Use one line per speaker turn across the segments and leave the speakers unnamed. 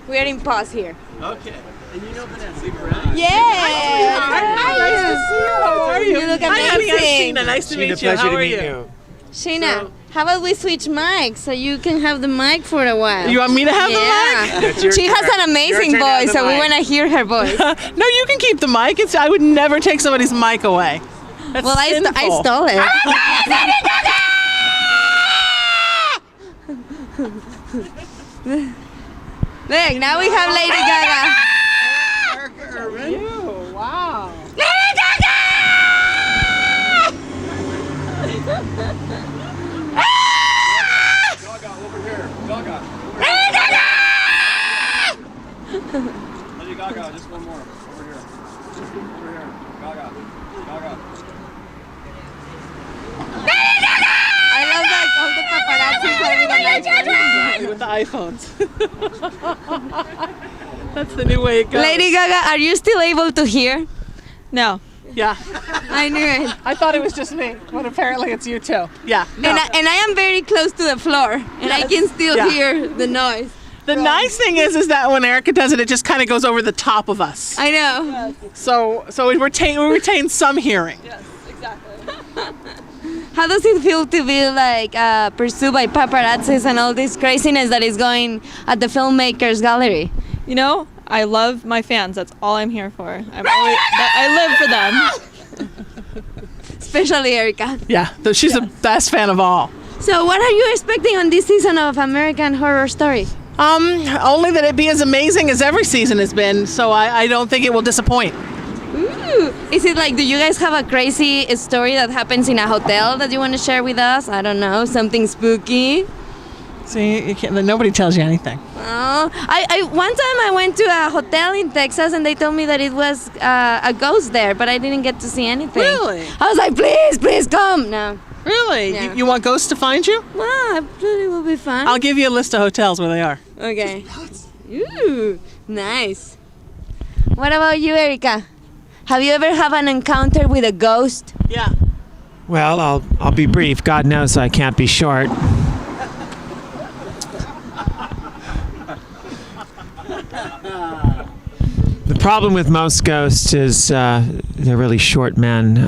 We're in pause here.
Okay. And you know Vanessa, right?
Yeah.
Nice to see you. How are you?
You look
Hi, honey. I'm
amazing.
Sheena. Nice to meet you.
Pleasure
How
to
are
meet
you?
you.
Sheena, how about we switch mics so you can have the mic for a while?
You want me to have the
Yeah.
That's your
She has
turn.
an amazing
Your turn to have
voice,
the
so we
mic.
want to hear her voice.
mic? No, you can keep the mic. I would never take somebody's mic away. That's
Well, I
sinful.
stole it. Look, now we have Lady Gaga.
Erika, Ervin. Wow.
GAGA, over here. GAGA. Lady GAGA, just one more. Over here. Over here. GAGA. GAGA.
I love that all the paparazzi
With the iPhones. That's the new way it goes.
Lady Gaga, are you still able to hear?
No.
Yeah.
I knew it.
I thought it was just me, but apparently it's you too. Yeah. No.
And I am very close to the floor, and I can still
Yeah.
hear the noise.
The nice thing is that when Erika does it, it just kind of goes over the top of us.
I know.
So we retain some hearing.
How does it feel to be like pursued by paparazzis and all this craziness that is going at the filmmakers gallery?
You know, I love my fans. That's all I'm here for. I live for them.
Especially Erika.
Yeah. She's the best fan of all.
So what are you expecting on this season of American Horror Story?
Only that it be as amazing as every season has been. So I don't think it will disappoint.
Ooh. Is it like, do you guys have a crazy story that happens in a hotel that you want to share with us? I don't know, something spooky?
See, you can't. Nobody tells you anything.
Oh, I one time I went to a hotel in Texas and they told me that it was a ghost there, but I didn't get to see anything.
Really?
I was like, please come. No.
Really?
Yeah.
You want ghosts to find you?
Well, I thought it would be fun.
I'll give you a list of hotels where they are.
Okay. Ooh, nice. What about you, Erika? Have you ever have an encounter with a ghost?
Yeah.
Well, I'll be brief. God knows I can't be short. The problem with most ghosts is they're really short men.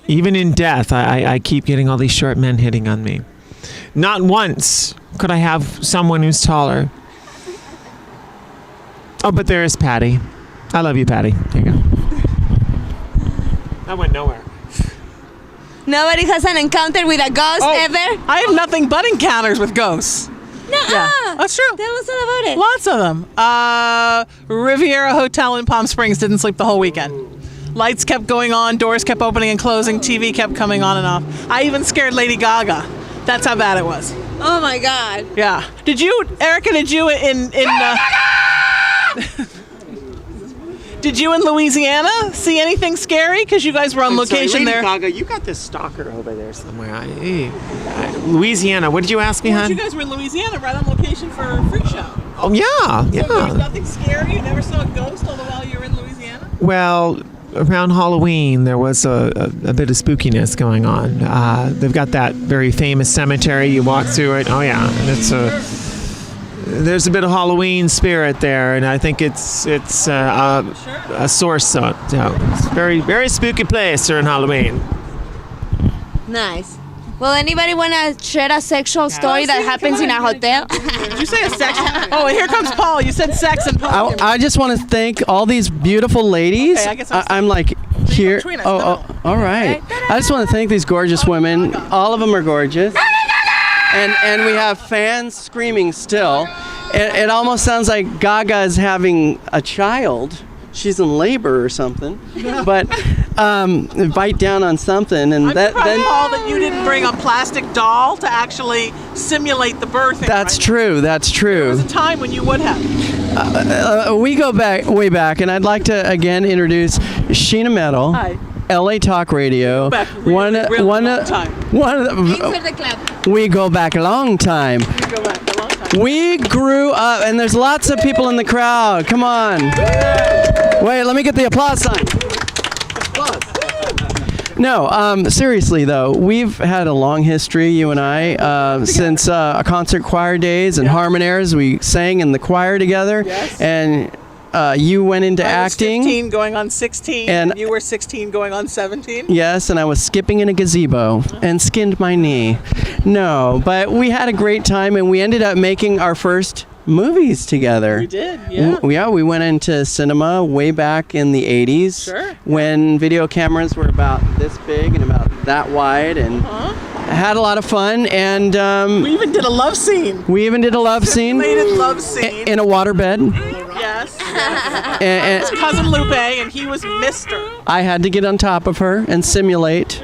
Even in death, I keep getting all these short men hitting on me. Not once could I have someone who's taller. Oh, but there is Patty. I love you, Patty. There you go. That went nowhere.
Nobody has an encounter with a ghost ever?
I have nothing but encounters with ghosts.
No.
Yeah, that's true.
Tell us all about it.
Lots of them. Riviera Hotel in Palm Springs didn't sleep the whole weekend. Lights kept going on, doors kept opening and closing, TV kept coming on and off. I even scared Lady Gaga. That's how bad it was.
Oh my God.
Yeah. Erika, did you did you in Louisiana see anything scary? Because you guys were on location there.
Gaga, you got this stalker over there somewhere. Louisiana, what did you ask me,
Well,
hon?
you guys were in Louisiana, right on location for a freak show.
Oh, yeah,
So there was
yeah.
nothing scary? You never saw a ghost all the while you were in Louisiana?
Well, around Halloween, there was a bit of spookiness going on. They've got that very famous cemetery. You walk through it. Oh, yeah. And there's a bit of Halloween spirit there, and I think it's a source. So it's a very, very spooky place during Halloween.
Nice. Well, anybody want to share a sexual story that happens in a hotel?
Did you say a sex? Oh, and here comes Paul. You said sex and Paul.
I just want to thank all these beautiful ladies.
Okay, I guess
I'm like here.
between us,
Oh,
no.
all right. I just want to thank these gorgeous women. All of them are gorgeous. And we have fans screaming still. It almost sounds like Gaga is having a child. She's in labor or something. But bite down on something, and
I'm surprised, Paul, that you didn't bring a plastic doll to actually simulate the birthing.
That's
right
true. That's
There
true.
was a time when you would have.
We go way back, and I'd like to again introduce Sheena Metal.
Hi.
LA Talk Radio.
Back really long time.
Thanks for the clap.
We go back a long time.
You go back a long time.
We grew up, and there's lots of people in the crowd. Come on. Wait, let me get the applause sign. No, seriously though, we've had a long history, you and I, since concert choir days and Harmonaires. We sang in the choir together, and you went into acting.
I was 15 going on 16,
and
you were 16 going on 17.
Yes, and I was skipping in a gazebo and skinned my knee. No, but we had a great time, and we ended up making our first movies together.
We did, yeah.
Yeah, we went into cinema way back in the 80s.
Sure.
When video cameras were about this big and about that wide, and had a lot of fun. And
we even did a love scene.
Simulated
love scene.
In a waterbed.
Yes.
And
His cousin Lupe, and he was Mr.
I had to get on top of her and simulate.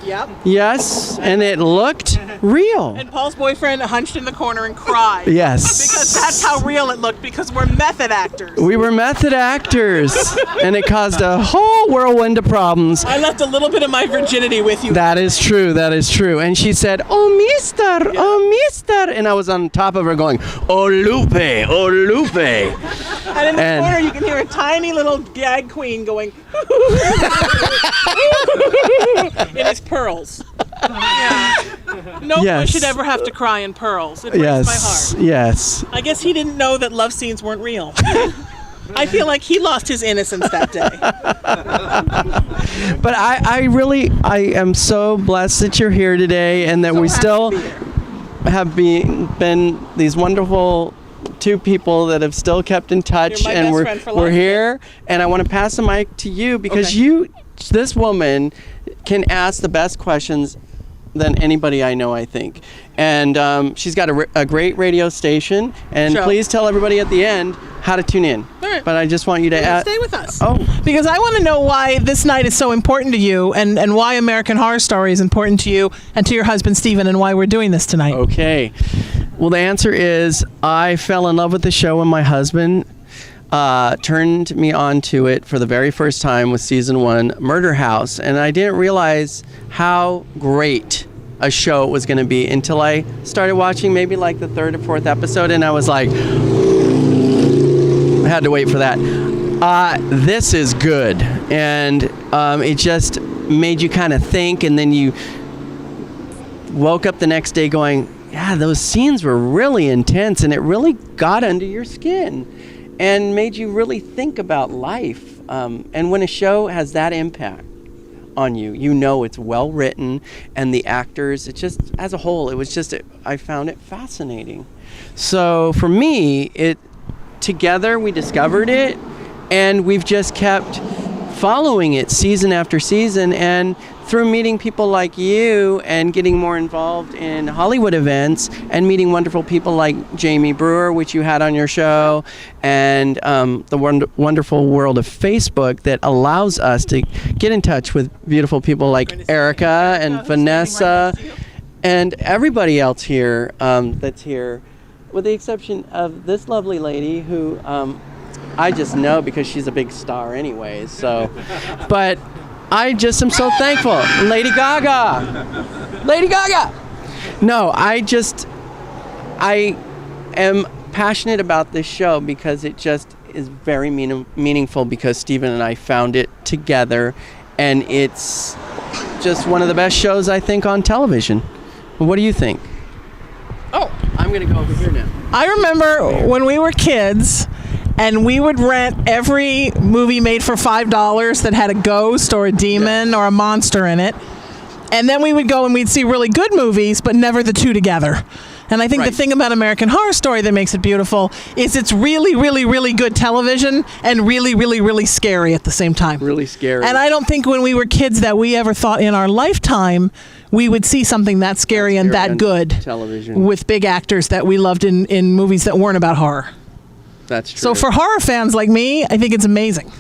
Yep.
Yes, and it looked real.
And Paul's boyfriend hunched in the corner and cried.
Yes.
Because that's how real it looked, because we're method actors.
We were method actors, and it caused a whole whirlwind of problems.
I left a little bit of my virginity with you.
That is true. And she said, "Oh, mister, oh, mister." And I was on top of her going, "Oh, Lupe, oh, Lupe."
And in the corner, you can hear a tiny little gag queen going, in his pearls. Yeah. No boy should ever have to cry in pearls. It breaks my heart.
Yes.
I guess he didn't know that love scenes weren't real. I feel like he lost his innocence that day.
But I am so blessed that you're here today, and that we still have been these wonderful two people that have still kept in touch.
You're my
and
best friend for
we're
life.
here, and I want to pass the mic to you, because this woman can ask the best questions than anybody I know, I think. And she's got a great radio station, and please tell everybody at the end how to tune in.
All right.
But I just want you to
stay with us.
Oh.
Because I want to know why this night is so important to you, and why American Horror Story is important to you and to your husband Stephen, and why we're doing this tonight.
Okay. Well, the answer is I fell in love with the show when my husband turned me on to it for the very first time with season 1, Murder House, and I didn't realize how great a show it was going to be until I started watching maybe like the 3rd or 4th episode, and I was like, I had to wait for that. This is good, and it just made you kind of think, and then you woke up the next day going, yeah, those scenes were really intense, and it really got under your skin and made you really think about life. And when a show has that impact on you, you know it's well written, and the actors, it just, as a whole, it was just, I found it fascinating. So for me, together we discovered it, and we've just kept following it season after season, and through meeting people like you and getting more involved in Hollywood events and meeting wonderful people like Jamie Brewer, which you had on your show, and the wonderful world of Facebook that allows us to get in touch with beautiful people like Erika and Vanessa and everybody else here that's here, with the exception of this lovely lady who I just know because she's a big star anyways. So, but I just am so thankful. Lady Gaga. Lady Gaga. No, I am passionate about this show because it just is very meaningful, because Stephen and I found it together, and it's just one of the best shows I think on television. What do you think? Oh, I'm going to go over here now.
I remember when we were kids, and we would rent every movie made for $5 that had a ghost or a demon or a monster in it. And then we would go and we'd see really good movies, but never the two together. And I think the thing about American Horror Story that makes it beautiful is it's really, really, really good television and really, really, really scary at the same time.
Really scary.
And I don't think when we were kids that we ever thought in our lifetime we would see something that scary and that good
television
with big actors that we loved in movies that weren't about horror.
That's true.
So for horror fans like me, I think it's amazing.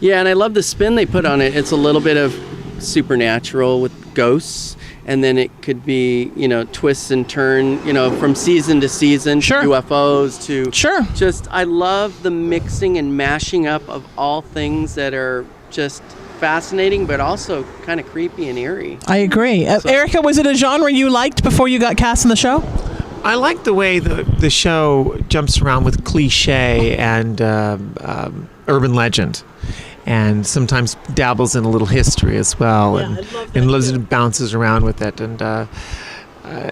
Yeah, and I love the spin they put on it. It's a little bit of supernatural with ghosts, and then it could be, twists and turn, from season to season.
Sure.
UFOs to...
Sure.
Just, I love the mixing and mashing up of all things that are just fascinating, but also kind of creepy and eerie.
I agree. Erika, was it a genre you liked before you got cast in the show?
I like the way the show jumps around with cliche and urban legend. and sometimes dabbles in a little history as well,
Yeah,
and
I love that
and loves
too.
it, bounces around with it, and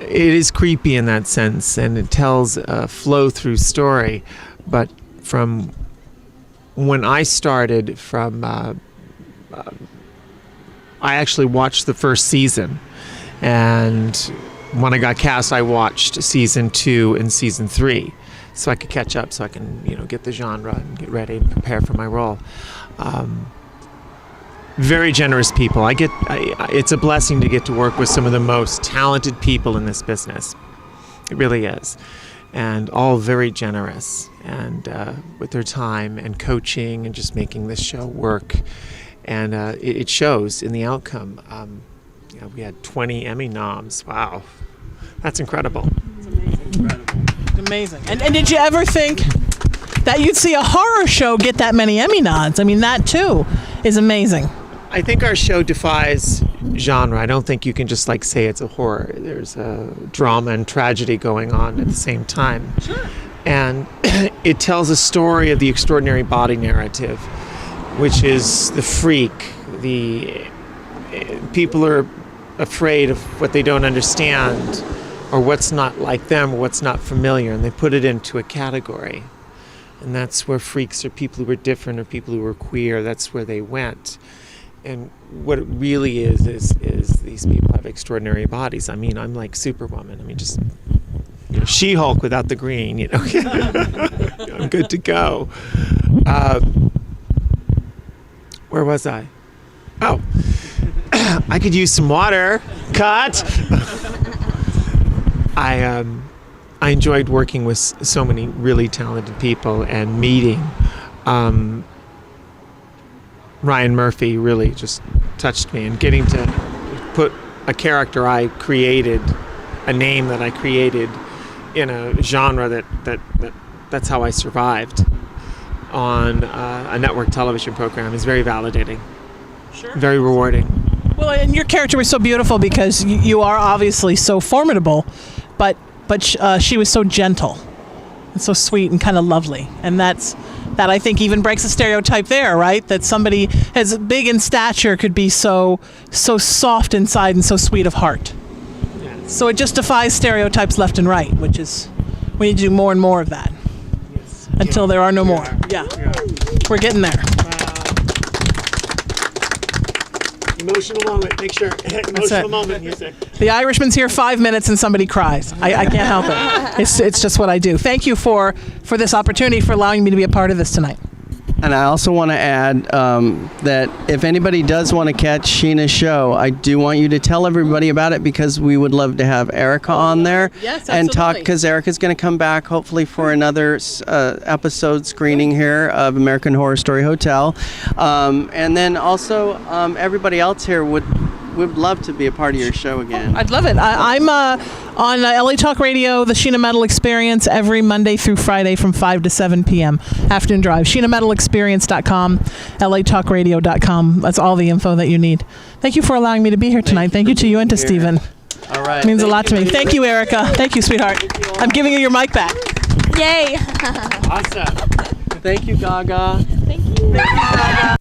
it is creepy in that sense, and it tells a flow through story. But from when I started, I actually watched the first season, and when I got cast, I watched season 2 and season 3, so I could catch up, so I can get the genre and get ready and prepare for my role. Very generous people. It's a blessing to get to work with some of the most talented people in this business. It really is, and all very generous, and with their time and coaching and just making this show work. And it shows in the outcome. We had 20 Emmy noms. Wow, that's incredible.
Amazing. And did you ever think that you'd see a horror show get that many Emmy nods? I mean, that too is amazing.
I think our show defies genre. I don't think you can just say it's a horror. There's a drama and tragedy going on at the same time.
Sure.
And it tells a story of the extraordinary body narrative, which is the freak. The people are afraid of what they don't understand, or what's not like them, or what's not familiar, and they put it into a category. And that's where freaks are people who were different, or people who were queer. That's where they went. And what it really is these people have extraordinary bodies. I mean, I'm like Superwoman. I mean, just She-Hulk without the green. I'm good to go. Where was I? Oh, I could use some water. Cut. I enjoyed working with so many really talented people, and meeting Ryan Murphy really just touched me, and getting to put a character I created, a name that I created, in a genre that's how I survived on a network television program is very validating.
Sure.
Very rewarding.
Well, and your character was so beautiful because you are obviously so formidable, but she was so gentle and so sweet and kind of lovely, and that I think even breaks a stereotype there, right? That somebody as big in stature could be so soft inside and so sweet of heart.
Yes.
So it just defies stereotypes left and right, which is we need to do more and more of that
Yes.
until there are no more. Yeah, we're getting there.
Emotional moment. Make sure. Emotional moment music.
The Irishman's here 5 minutes and somebody cries. I can't help it. It's just what I do. Thank you for this opportunity, for allowing me to be a part of this tonight.
And I also want to add that if anybody does want to catch Sheena's show, I do want you to tell everybody about it, because we would love to have Erika on there
Yes,
and talk,
absolutely.
because Erika's going to come back hopefully for another episode screening here of American Horror Story Hotel. And then also everybody else here would love to be a part of your show again.
I'd love it. I'm on LA Talk Radio, the Sheena Metal Experience, every Monday through Friday from 5 to 7 p.m. Afternoon Drive. SheenaMetalExperience.com, LATalkRadio.com. That's all the info that you need. Thank you for allowing me to be here tonight. Thank you to you and to Stephen.
All right.
It means a lot to me. Thank you, Erika. Thank you, sweetheart. I'm giving you your mic back.
Yay!
Awesome.
Thank you, Gaga.
Thank you.